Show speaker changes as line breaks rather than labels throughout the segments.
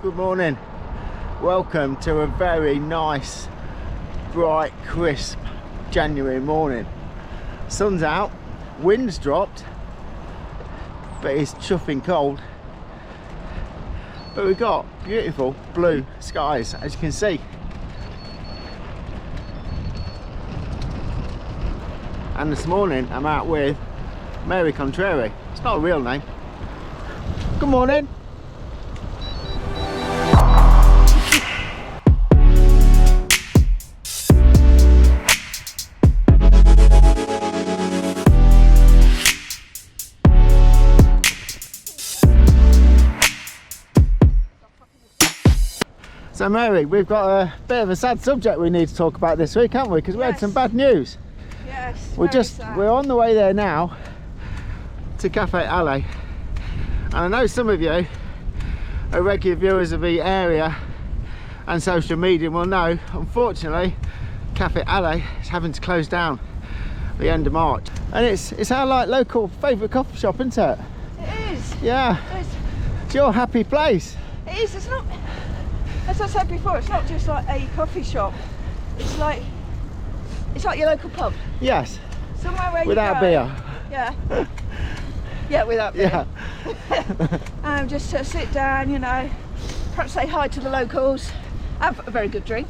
Good morning. Welcome to a very nice, bright, crisp January morning. Sun's out, wind's dropped, but it's chuffing cold. But we've got beautiful blue skies, as you can see. And this morning I'm out with Mart Contrary. It's not a real name. Good morning. So Mary, we've got a bit of a sad subject we need to talk about this week, haven't we? Because we had some bad news.
Yes.
We're on the way there now to Cafe Allez. And I know some of you are regular viewers of the area and social media will know, unfortunately, Cafe Allez is having to close down at the end of March. And it's our like local favourite coffee shop, isn't it?
It is.
Yeah. It's your happy place.
It is. It's not. As I said before, it's not just like a coffee shop. It's like your local pub.
Yes.
Somewhere where
without
you go.
beer.
Yeah. Yeah, without beer.
Yeah.
Just to sit down, you know, perhaps say hi to the locals, have a very good drink,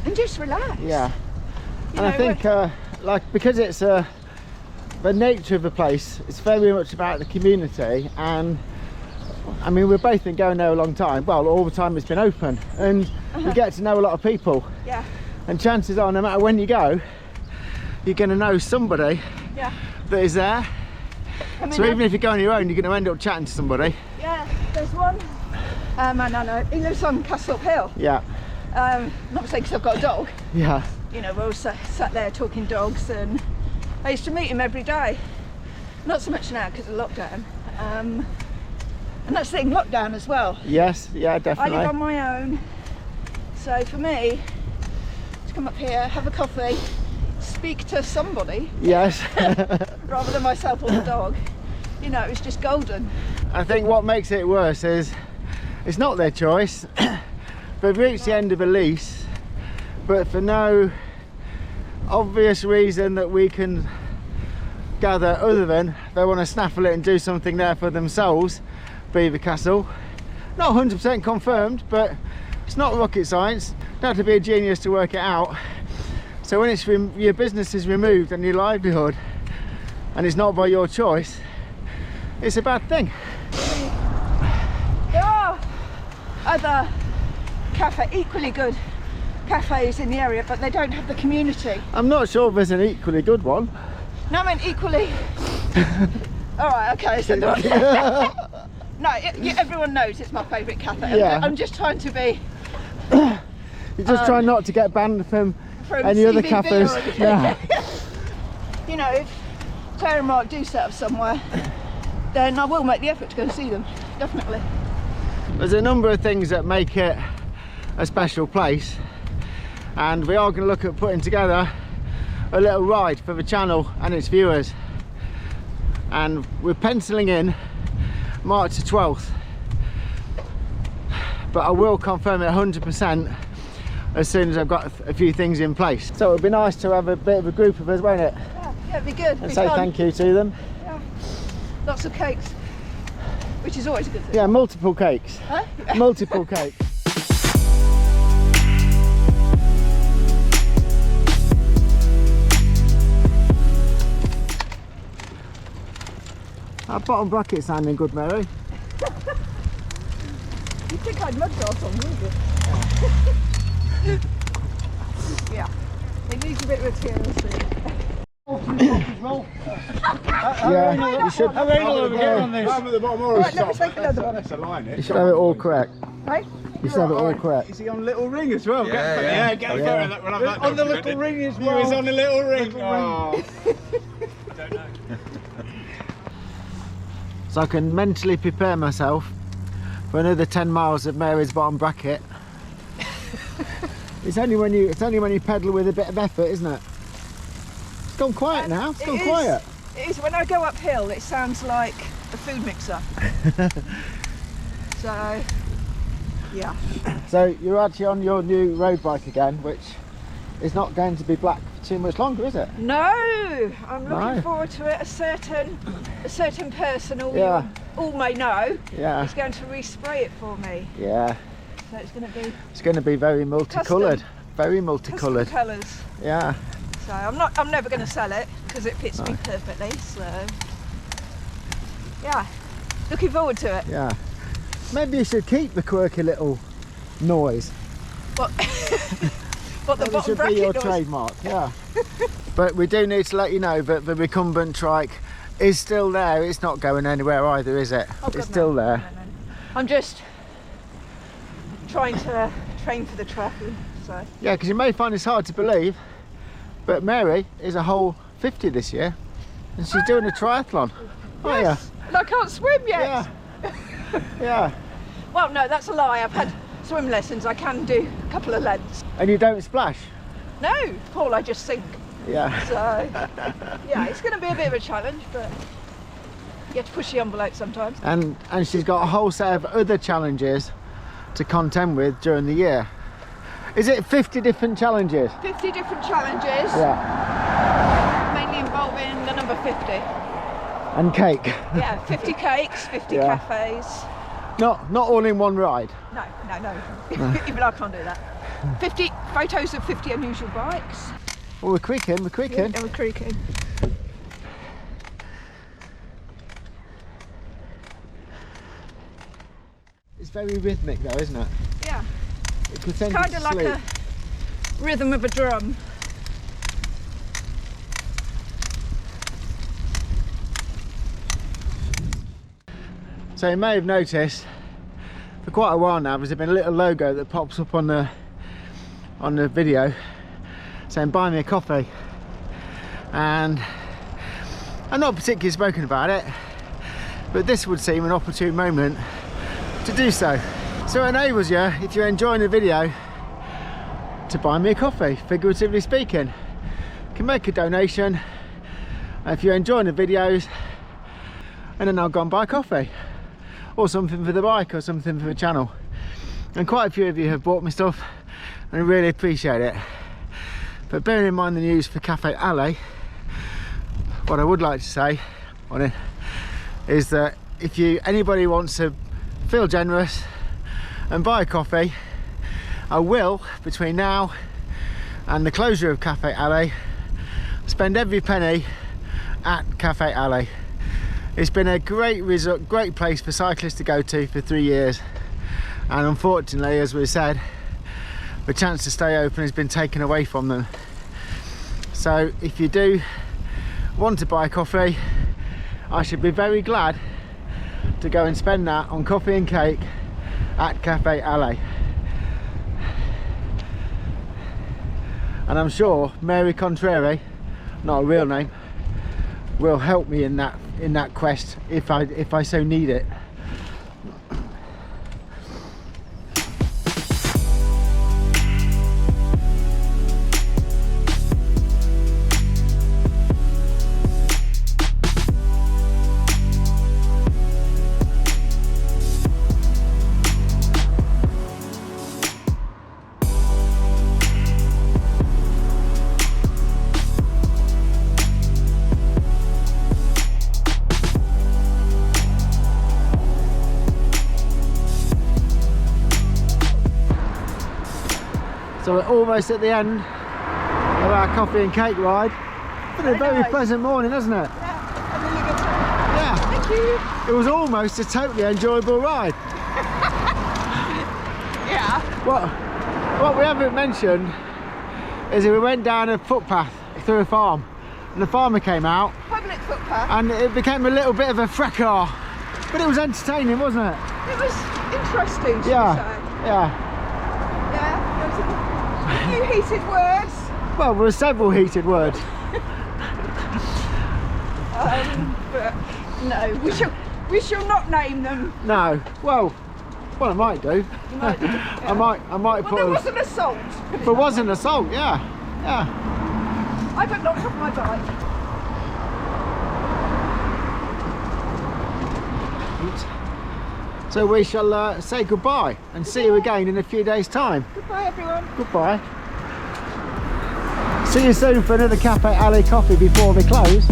and just relax.
Yeah.
You
and
know,
I think, like, because it's the nature of the place, it's very much about the community. And I mean, we've both been going there a long time. Well, all the time it's been open, and you get to know a lot of people.
Yeah.
And chances are, no matter when you go, you're going to know somebody that is there. I mean, so even if you go on your own, you're going to end up chatting to somebody.
Yeah, there's one man I know. He lives on Castle Hill.
Yeah.
Not saying because I've got a dog.
Yeah.
You know, we're all sat there talking dogs, and I used to meet him every day. Not so much now because of lockdown. And that's the thing, lockdown as well.
Yes, yeah, definitely.
I live on my own, so for me to come up here, have a coffee, speak to somebody,
yes,
rather than myself or the dog, you know, it's just golden.
I think what makes it worse is it's not their choice. They've reached the end of a lease, but for no obvious reason that we can gather other than they want to snaffle it and do something there for themselves. Belvoir Castle, not 100% confirmed, but it's not rocket science. Don't have to be a genius to work it out. So when it's your business is removed and your livelihood, and it's not by your choice, it's a bad thing.
There are other equally good cafes in the area, but they don't have the community.
I'm not sure there's an equally good one.
No, I mean equally. All right, okay. So no, everyone knows it's my favourite cafe.
Yeah.
I'm just trying to be.
You're just trying not to get banned from any other
CBB
cafes. Yeah.
You know, if Claire and Mark do set up somewhere, then I will make the effort to go and see them, definitely.
There's a number of things that make it a special place, and we are going to look at putting together a little ride for the channel and its viewers, and we're penciling in March the 12th, but I will confirm it 100% as soon as I've got a few things in place. So it would be nice to have a bit of a group of us, won't it?
Yeah, it'd be good.
And say thank you to them.
Yeah. Lots of cakes, which is always a good thing.
Yeah, multiple cakes.
Huh?
Multiple cakes. That bottom bracket sounding good, Mary.
You think I'd mud grass on, wouldn't you? Yeah, it needs a bit of a TLC.
Yeah, you should.
How many are we getting on this?
Right, let me take another one.
That's a line,
You should have it all correct.
Right?
You should have it all correct.
Is he on little ring as well? Yeah, get that. We'll have that
On the little ring as well.
He was on the little ring. Oh.
Don't know.
So I can mentally prepare myself for another 10 miles of Mary's bottom bracket. It's only when you pedal with a bit of effort, isn't it? It's gone quiet now. It's gone quiet.
It is. When I go uphill, it sounds like a food mixer. So Yeah.
So you're actually on your new road bike again, which is not going to be black for too much longer, is it?
No, I'm looking forward to it. A certain person, all
Yeah.
you all may know,
Yeah.
is going to respray it for me.
Yeah.
So it's going to be
It's going to be very multicoloured.
Custom.
Very
custom
multicoloured.
colours.
Yeah.
So I'm never going to sell it because it fits me perfectly. So yeah, looking forward to it.
Yeah. Maybe you should keep the quirky little noise.
What? What the
Maybe it
bottom
should be
bracket
your
noise?
trademark. Yeah. But we do need to let you know that the recumbent trike is still there. It's not going anywhere either, is it?
Oh, God,
It's still
no,
there.
no, no. I'm just trying to train for the triathlon. So
Yeah, because you may find this hard to believe, but Mary is a whole 50 this year, and she's doing a triathlon. Oh yeah.
yes, and I can't swim yet.
Yeah. Yeah.
Well, no, that's a lie. I've had swim lessons. I can do a couple of lengths.
And you don't splash.
No, Paul, I just sink.
Yeah.
So yeah, it's going to be a bit of a challenge, but you have to push the envelope sometimes.
And she's got a whole set of other challenges to contend with during the year. Is it 50 different challenges?
50 different challenges,
Yeah.
mainly involving the number 50.
And cake.
Yeah, 50 cakes, 50
Yeah.
cafes.
Not all in one ride.
No. Even I can't do that. 50 photos of 50 unusual bikes.
Oh, we're creaking, we're creaking.
And we're creaking.
It's very rhythmic though, isn't it?
Yeah,
It can send you
kind
to
of like
sleep.
a rhythm of a drum.
So you may have noticed for quite a while now there's been a little logo that pops up on the video saying buy me a coffee, and I'm not particularly spoken about it, but this would seem an opportune moment to do so. So it enables you, if you're enjoying the video, to buy me a coffee, figuratively speaking. You can make a donation if you're enjoying the videos, and then I'll go and buy coffee or something for the bike or something for the channel. And quite a few of you have bought me stuff and I really appreciate it. But bearing in mind the news for Cafe Allez, what I would like to say on it is that if anybody wants to feel generous and buy a coffee, I will, between now and the closure of Cafe Allez, spend every penny at Cafe Allez. It's been a great place for cyclists to go to for 3 years, and unfortunately, as we said, the chance to stay open has been taken away from them. So if you do want to buy coffee, I should be very glad to go and spend that on coffee and cake at Cafe Allez. And I'm sure Mart Contrary, not a real name, will help me in that quest if I so need it. So we're almost at the end of our coffee and cake ride. It's been a very pleasant morning, hasn't it?
Yeah, a really good time.
Yeah.
Thank you.
It was almost a totally enjoyable ride.
Yeah.
What we haven't mentioned is that we went down a footpath through a farm, and the farmer came out,
Public footpath.
and it became a little bit of a fracas, but it was entertaining, wasn't it?
It was interesting, should
Yeah.
we say?
Yeah.
Yeah, there was a few heated words.
Well, there were several heated words.
But no, we shall not name them.
No. Well, I might do.
You might do, yeah.
I might
Well,
put.
there was an assault.
If it was an assault, yeah.
I got knocked off my bike.
So we shall say goodbye and see you again in a few days' time.
Goodbye, everyone.
Goodbye. See you soon for another Cafe Allez coffee before they close.